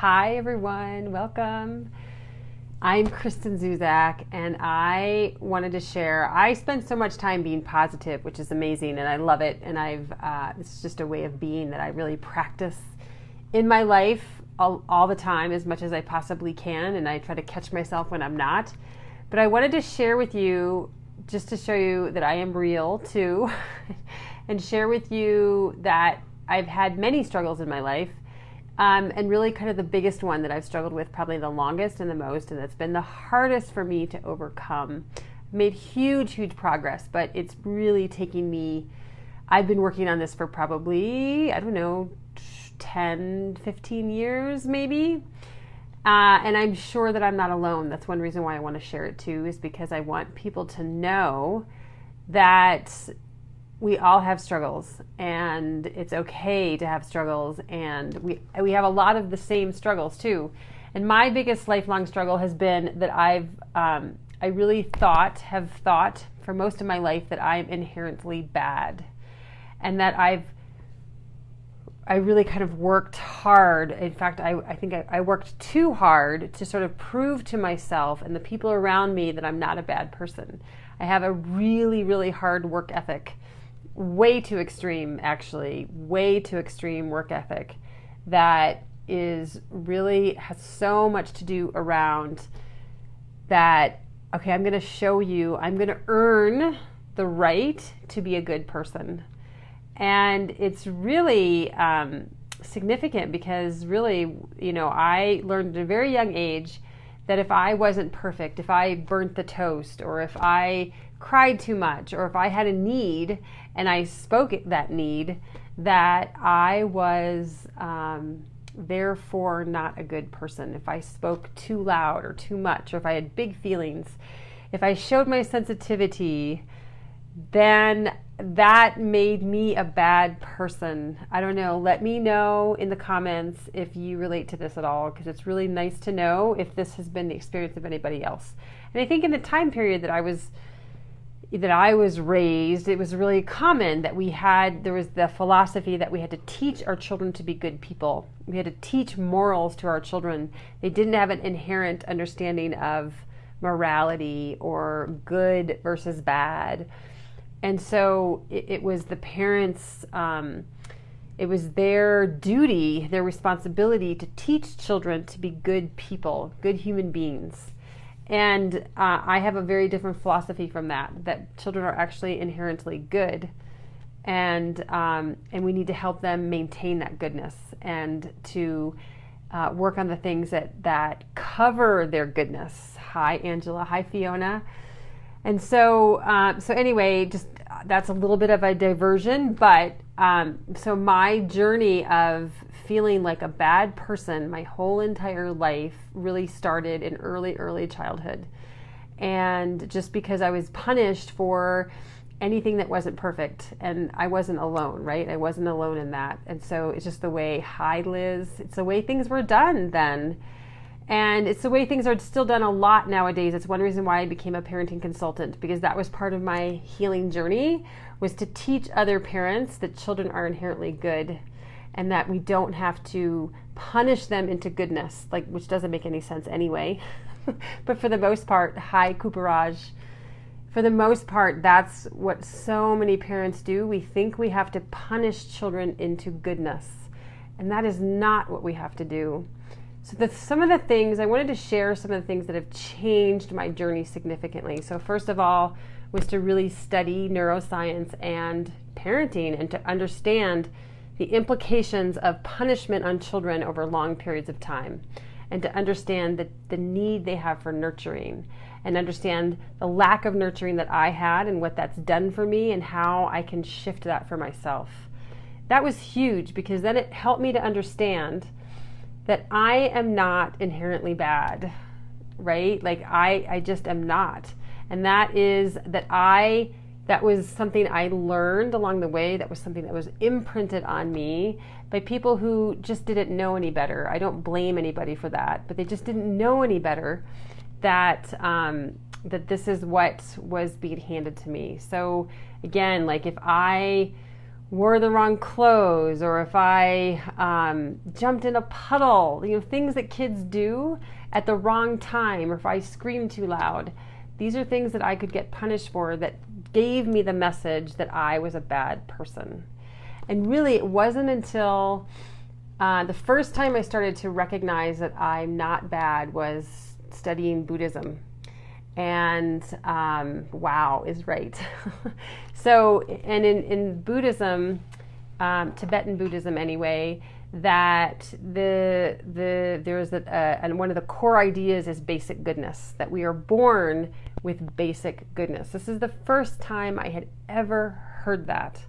Hi everyone, welcome. I'm Kristen Zuzak and I wanted to share, I spend so much time being positive, which is amazing and I love it. And it's just a way of being that I really practice in my life all the time as much as I possibly can. And I try to catch myself when I'm not. But I wanted to share with you, just to show you that I am real too, and share with you that I've had many struggles in my life. And really kind of the biggest one that I've struggled with probably the longest and the most, and that's been the hardest for me to overcome. I've made huge progress, but it's really taking me, I've been working on this for probably, 10, 15 years maybe. And I'm sure that I'm not alone. That's one reason why I want to share it too, is because I want people to know that we all have struggles and it's okay to have struggles, and we have a lot of the same struggles too. And my biggest lifelong struggle has been that I really have thought for most of my life that I'm inherently bad, and that I really kind of worked hard. In fact, I think I worked too hard to sort of prove to myself and the people around me that I'm not a bad person. I have a really hard work ethic. Way too extreme, actually, way too extreme work ethic that is really has so much to do around that. Okay, I'm going to show you, I'm going to earn the right to be a good person. And it's really significant because really, I learned at a very young age that if I wasn't perfect, if I burnt the toast, or if I cried too much, or if I had a need and I spoke that need, that I was therefore not a good person. If I spoke too loud or too much, or if I had big feelings, if I showed my sensitivity, then that made me a bad person. I don't know. Let me know in the comments if you relate to this at all, because it's really nice to know if this has been the experience of anybody else. And I think in the time period that I was raised, it was really common that there was the philosophy that we had to teach our children to be good people. We had to teach morals to our children. They didn't have an inherent understanding of morality or good versus bad. And so it was the parents, it was their duty, their responsibility to teach children to be good people, good human beings. And I have a very different philosophy from that children are actually inherently good. And we need to help them maintain that goodness and to work on the things that cover their goodness. Hi, Angela. Hi, Fiona. And so anyway, just that's a little bit of a diversion, but so my journey of feeling like a bad person my whole entire life really started in early childhood. And just because I was punished for anything that wasn't perfect, and I wasn't alone, right? I wasn't alone in that. And so it's just the way, hi Liz, it's the way things were done then. And it's the way things are still done a lot nowadays. It's one reason why I became a parenting consultant, because that was part of my healing journey, was to teach other parents that children are inherently good and that we don't have to punish them into goodness, which doesn't make any sense anyway. But for the most part, hi Cooperage, for the most part, that's what so many parents do. We think we have to punish children into goodness, and that is not what we have to do. So some of the things, I wanted to share some of the things that have changed my journey significantly. So first of all was to really study neuroscience and parenting and to understand the implications of punishment on children over long periods of time, and to understand the need they have for nurturing, and understand the lack of nurturing that I had and what that's done for me and how I can shift that for myself. That was huge, because then it helped me to understand that I am not inherently bad, right? I just am not. And that was something I learned along the way. That was something that was imprinted on me by people who just didn't know any better. I don't blame anybody for that, but they just didn't know any better that this is what was being handed to me. So again, if I wore the wrong clothes, or if I jumped in a puddle, things that kids do at the wrong time, or if I screamed too loud. These are things that I could get punished for that gave me the message that I was a bad person. And really, it wasn't until the first time I started to recognize that I'm not bad was studying Buddhism. And wow is right. So, and in Buddhism, Tibetan Buddhism anyway, that there's and one of the core ideas is basic goodness, that we are born with basic goodness. This is the first time I had ever heard that.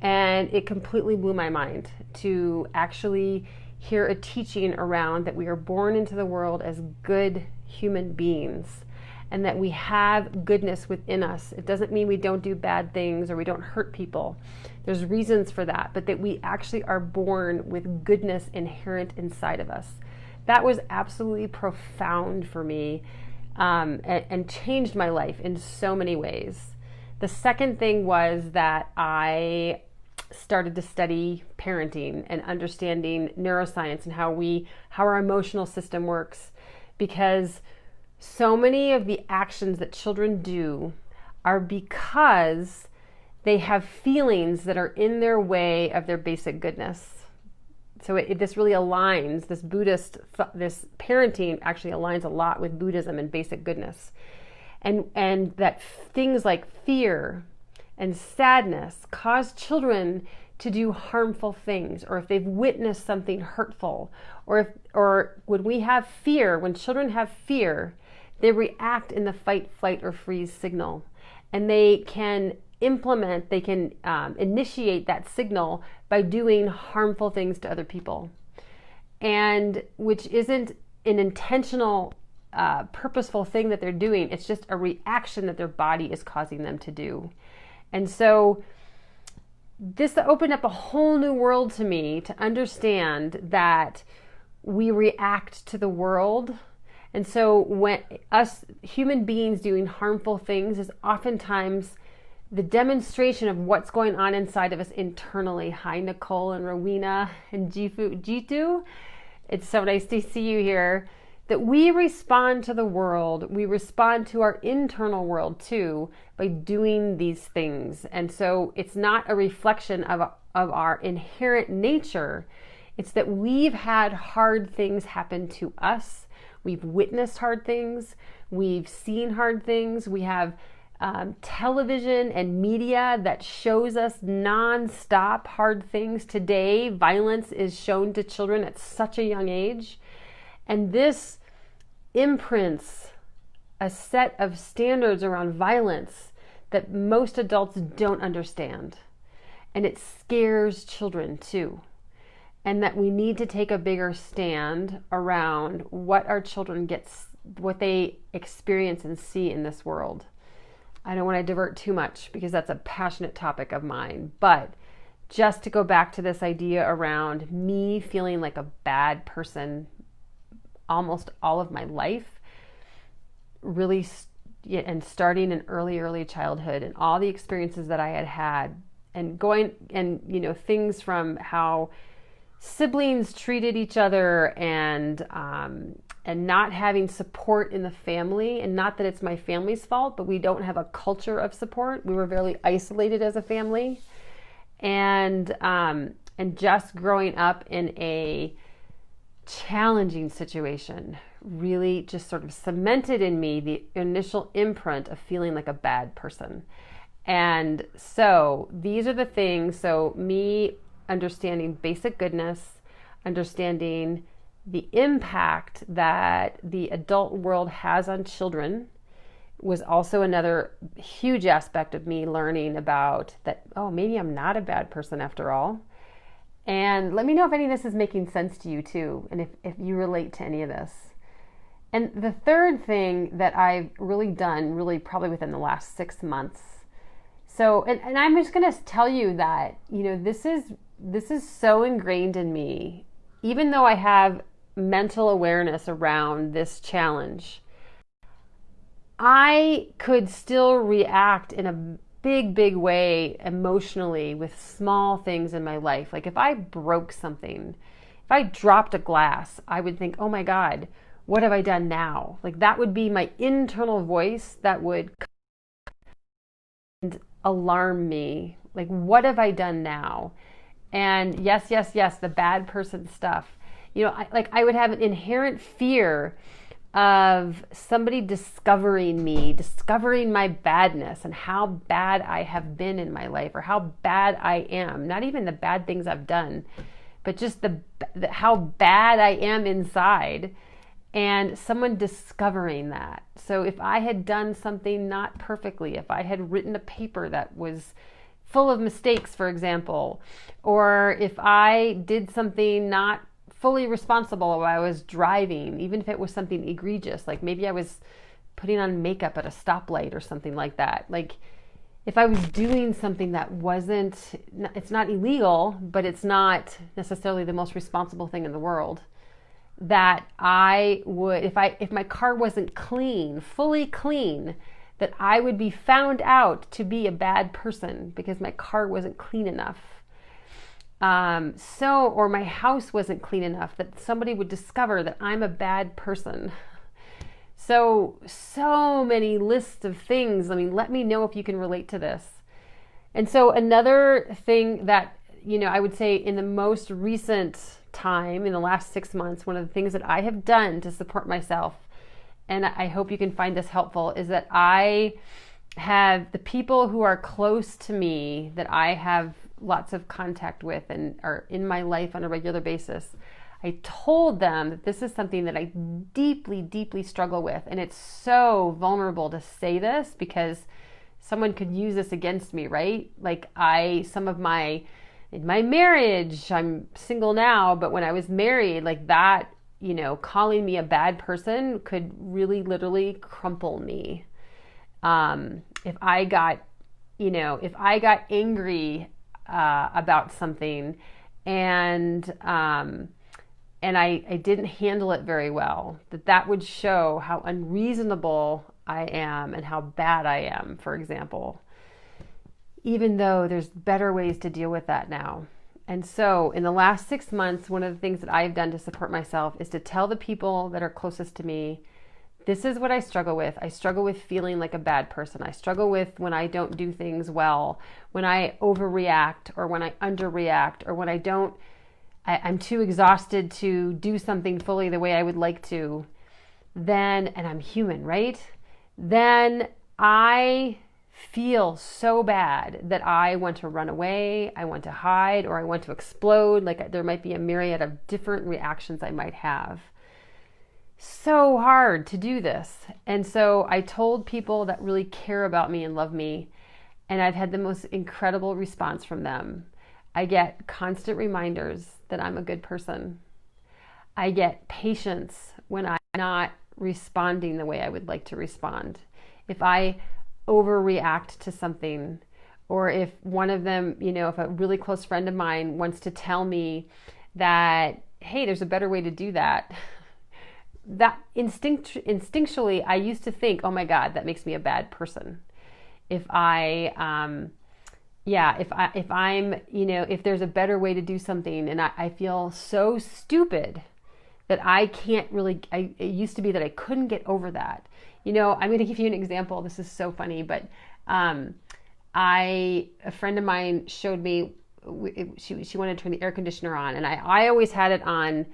And it completely blew my mind to actually hear a teaching around that we are born into the world as good human beings, and that we have goodness within us. It doesn't mean we don't do bad things or we don't hurt people. There's reasons for that, but that we actually are born with goodness inherent inside of us. That was absolutely profound for me, and changed my life in so many ways. The second thing was that I started to study parenting and understanding neuroscience and how our emotional system works, because so many of the actions that children do are because they have feelings that are in their way of their basic goodness. So this really aligns, this parenting actually aligns a lot with Buddhism and basic goodness. And that things like fear and sadness cause children to do harmful things, or if they've witnessed something hurtful, or when children have fear, they react in the fight, flight, or freeze signal, and they can initiate that signal by doing harmful things to other people, and which isn't an intentional, purposeful thing that they're doing. It's just a reaction that their body is causing them to do. And so this opened up a whole new world to me, to understand that we react to the world. And so when us human beings doing harmful things is oftentimes the demonstration of what's going on inside of us internally. Hi, Nicole and Rowena and Jitu. It's so nice to see you here. That we respond to the world, we respond to our internal world too by doing these things. And so it's not a reflection of our inherent nature. It's that we've had hard things happen to us. We've witnessed hard things. We've seen hard things. We have television and media that shows us nonstop hard things. Today, violence is shown to children at such a young age. And this imprints a set of standards around violence that most adults don't understand. And it scares children too. And that we need to take a bigger stand around what our children what they experience and see in this world. I don't want to divert too much because that's a passionate topic of mine, but just to go back to this idea around me feeling like a bad person almost all of my life, really, and starting in early childhood, and all the experiences that I had, and going, and things from how siblings treated each other, and not having support in the family. And not that it's my family's fault, but we don't have a culture of support. We were very isolated as a family, and just growing up in a challenging situation really just sort of cemented in me the initial imprint of feeling like a bad person. And so these are the things. So me understanding basic goodness, understanding the impact that the adult world has on children was also another huge aspect of me learning about that, oh, maybe I'm not a bad person after all. And let me know if any of this is making sense to you too, and if you relate to any of this. And the third thing that I've really done, really probably within the last 6 months. So, and I'm just going to tell you that, this is so ingrained in me, even though I have mental awareness around this challenge, I could still react in big, big way emotionally with small things in my life. Like if I broke something, if I dropped a glass, I would think, oh my God, what have I done now? Like that would be my internal voice that would alarm me. Like, what have I done now? And yes, the bad person stuff. I would have an inherent fear of somebody discovering me, discovering my badness and how bad I have been in my life or how bad I am. Not even the bad things I've done, but just the how bad I am inside, and someone discovering that. So if I had done something not perfectly, if I had written a paper that was full of mistakes, for example, or if I did something not fully responsible while I was driving, even if it was something egregious, like maybe I was putting on makeup at a stoplight or something like that. Like if I was doing something that it's not illegal, but it's not necessarily the most responsible thing in the world, that I would, if my car wasn't clean, fully clean, that I would be found out to be a bad person because my car wasn't clean enough. Or my house wasn't clean enough, that somebody would discover that I'm a bad person. So many lists of things. I mean, let me know if you can relate to this. And so another thing that, I would say in the most recent time, in the last 6 months, one of the things that I have done to support myself, and I hope you can find this helpful, is that I have the people who are close to me that I have lots of contact with and are in my life on a regular basis. I told them that this is something that I deeply, deeply struggle with. And it's so vulnerable to say this because someone could use this against me, right? Like in my marriage, I'm single now, but when I was married, like that, calling me a bad person could really literally crumple me. If I got angry about something and I didn't handle it very well, that would show how unreasonable I am and how bad I am, for example, even though there's better ways to deal with that now. And so in the last 6 months, one of the things that I've done to support myself is to tell the people that are closest to me, this is what I struggle with. I struggle with feeling like a bad person. I struggle with when I don't do things well, when I overreact or when I underreact, or when I'm too exhausted to do something fully the way I would like to. And I'm human, right? Then I feel so bad that I want to run away, I want to hide, or I want to explode. Like there might be a myriad of different reactions I might have. So hard to do this. And so I told people that really care about me and love me, and I've had the most incredible response from them. I get constant reminders that I'm a good person. I get patience when I'm not responding the way I would like to respond. If I overreact to something, or if one of them, if a really close friend of mine wants to tell me that, hey, there's a better way to do that, that instinctually I used to think, oh my God, that makes me a bad person. If there's a better way to do something and I feel so stupid that I can't really, it used to be that I couldn't get over that. I'm going to give you an example. This is so funny, but a friend of mine showed me, she wanted to turn the air conditioner on, and I always had it on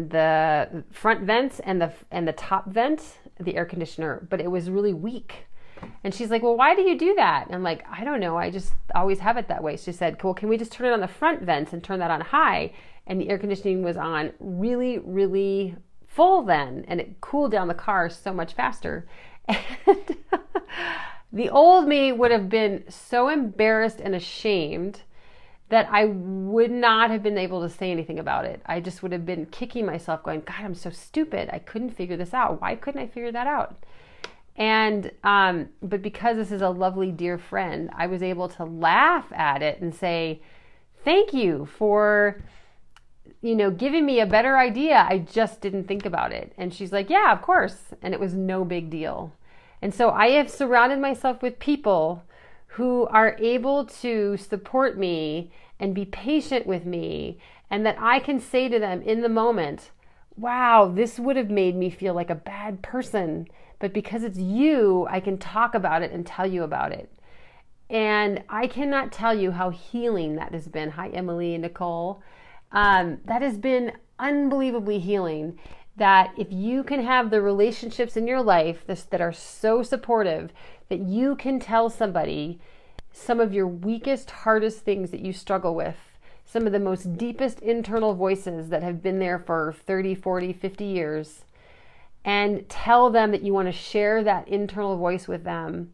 the front vents and the top vent, the air conditioner, but it was really weak. And she's like, well, why do you do that? And I'm like, I don't know. I just always have it that way. She said, well, can we just turn it on the front vents and turn that on high? And the air conditioning was on really, really full then, and it cooled down the car so much faster. And the old me would have been so embarrassed and ashamed that I would not have been able to say anything about it. I just would have been kicking myself going, God, I'm so stupid. I couldn't figure this out. Why couldn't I figure that out? And, but because this is a lovely, dear friend, I was able to laugh at it and say, thank you for, giving me a better idea. I just didn't think about it. And she's like, yeah, of course. And it was no big deal. And so I have surrounded myself with people who are able to support me and be patient with me, and that I can say to them in the moment, wow, this would have made me feel like a bad person, but because it's you, I can talk about it and tell you about it. And I cannot tell you how healing that has been. Hi, Emily and Nicole. That has been unbelievably healing. That if you can have the relationships in your life that are so supportive that you can tell somebody some of your weakest, hardest things that you struggle with, some of the most deepest internal voices that have been there for 30, 40, 50 years, and tell them that you want to share that internal voice with them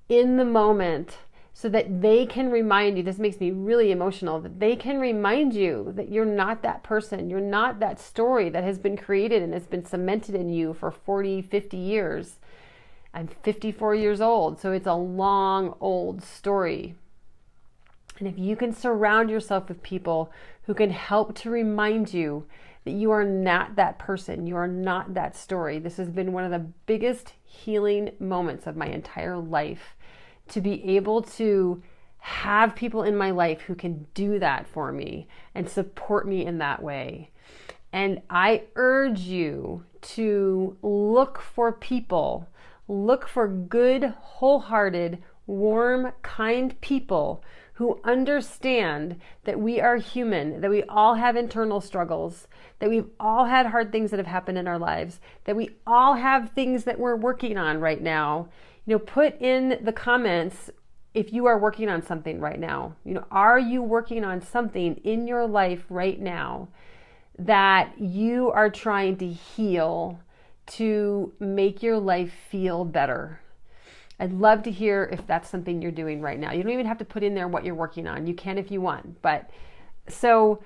in the moment so that they can remind you, this makes me really emotional, that they can remind you that you're not that person, you're not that story that has been created and has been cemented in you for 40, 50 years. I'm 54 years old, so it's a long, old story. And if you can surround yourself with people who can help to remind you that you are not that person, you are not that story. This has been one of the biggest healing moments of my entire life, to be able to have people in my life who can do that for me and support me in that way. And I urge you to look for people, look for good, wholehearted, warm, kind people who understand that we are human, that we all have internal struggles, that we've all had hard things that have happened in our lives, that we all have things that we're working on right now. Put in the comments if you are working on something right now. Are you working on something in your life right now that you are trying to heal to make your life feel better? I'd love to hear if that's something you're doing right now. You don't even have to put in there what you're working on. You can if you want. But so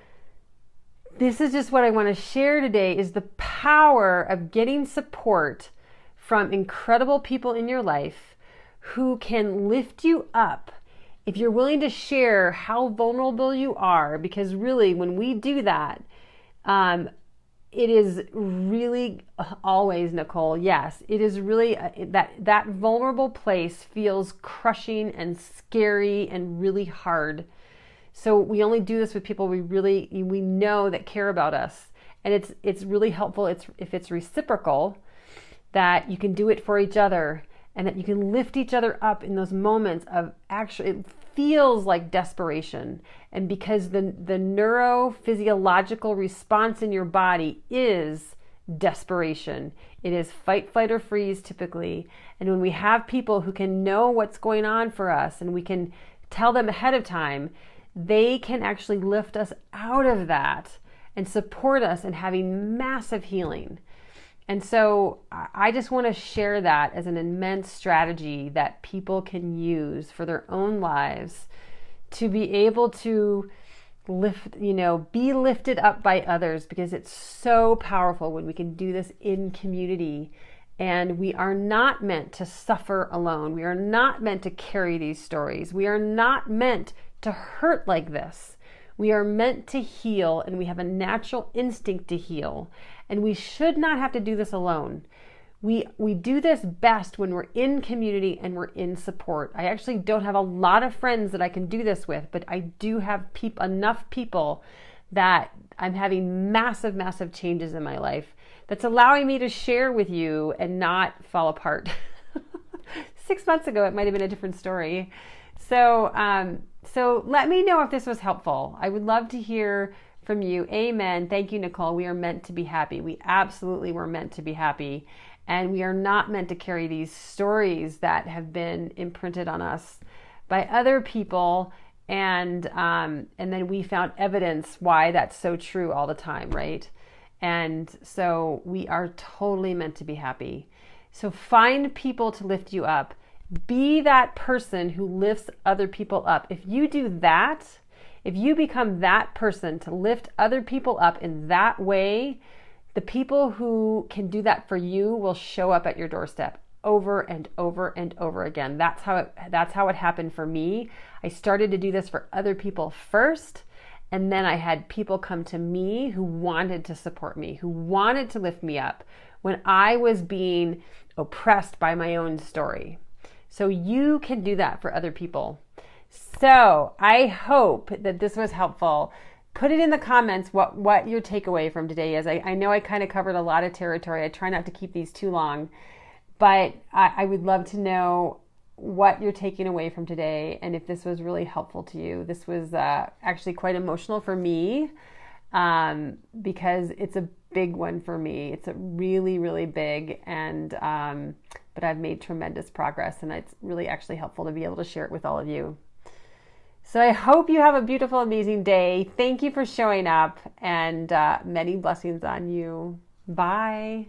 this is just what I want to share today, is the power of getting support from incredible people in your life who can lift you up if you're willing to share how vulnerable you are. Because really, when we do that, it is really always, Nicole, yes, it is really that vulnerable place feels crushing and scary and really hard. So we only do this with people we know that care about us, and it's really helpful. If it's reciprocal, that you can do it for each other, and that you can lift each other up in those moments of actually, it feels like desperation. And because the neurophysiological response in your body is desperation, it is fight, flight, or freeze typically. And when we have people who can know what's going on for us, and we can tell them ahead of time, they can actually lift us out of that and support us in having massive healing. And so I just want to share that as an immense strategy that people can use for their own lives to be able to be lifted up by others, because it's so powerful when we can do this in community. And we are not meant to suffer alone. We are not meant to carry these stories. We are not meant to hurt like this. We are meant to heal, and we have a natural instinct to heal. And we should not have to do this alone. We do this best when we're in community and we're in support. I actually don't have a lot of friends that I can do this with, but I do have enough people that I'm having massive, massive changes in my life that's allowing me to share with you and not fall apart. 6 months ago, it might have been a different story. So let me know if this was helpful. I would love to hear from you. Amen. Thank you, Nicole. We are meant to be happy. We absolutely were meant to be happy. And we are not meant to carry these stories that have been imprinted on us by other people. And then we found evidence why that's so true all the time, right? And so we are totally meant to be happy. So find people to lift you up. Be that person who lifts other people up. If you do that, if you become that person to lift other people up in that way, the people who can do that for you will show up at your doorstep over and over and over again. That's how it happened for me. I started to do this for other people first, And then I had people come to me who wanted to support me, who wanted to lift me up when I was being oppressed by my own story. So you can do that for other people. So I hope that this was helpful. Put it in the comments what your takeaway from today is. I know I kind of covered a lot of territory. I try not to keep these too long, but I would love to know what you're taking away from today and if this was really helpful to you. This was actually quite emotional for me because it's a big one for me. It's a really, really big, and but I've made tremendous progress, and it's really actually helpful to be able to share it with all of you. So I hope you have a beautiful, amazing day. Thank you for showing up, and many blessings on you. Bye.